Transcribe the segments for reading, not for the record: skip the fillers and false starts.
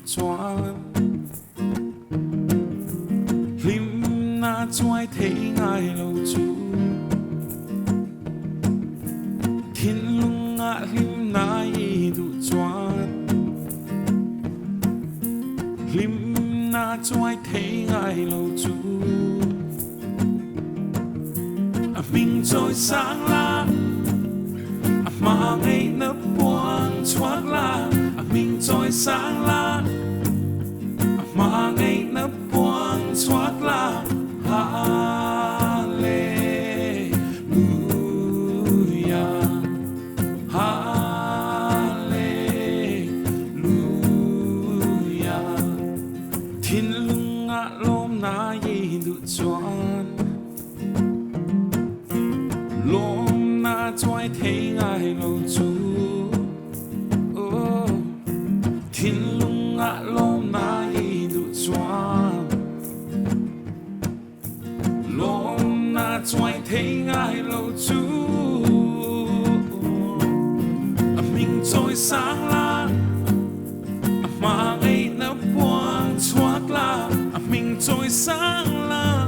choan lim na choai thấy ngài lâu chú thiên lung ngã lim na y du choan lim na choai thấy ngài lâu chú mình trôi sáng la mà ngày nấp buông choác la mình trôi sáng la mà ngày nấp buông choác la Hallelujah Hallelujah thiên lung ngã lom na y du choan lom na choai thấy ngài lâu chú thiên lung ngã lom na y du choan lom na choai thấy ngài lâu chú mình trôi sáng la mà ngày nấp buông choác la mình trôi sáng la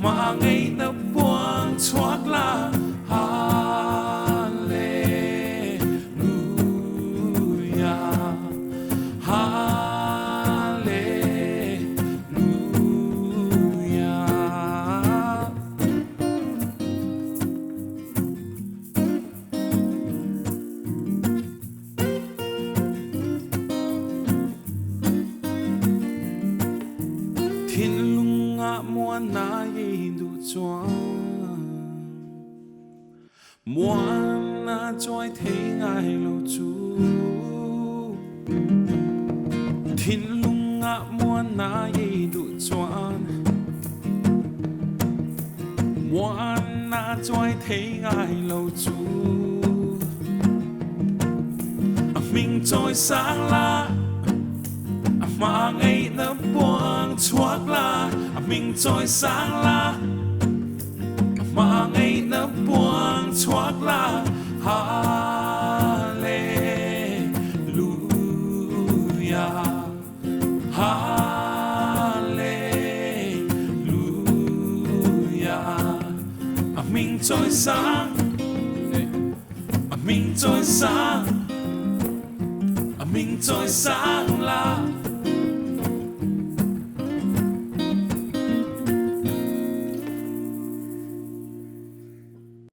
mà ngày nấp buông choác la Hallelujah Hallelujah thiên lung ngã muôn na y du choan muôn na choai thấy ngài lâu chú thiên lung ngã muôn na y du choan muôn na choai thấy ngài lâu chú mình trôi sáng la mà ngày nấp buông choác la mình trôi sáng la mà ngày nấp buông choác la Hallelujah Hallelujah mình trôi sáng mình trôi sáng mình trôi sáng la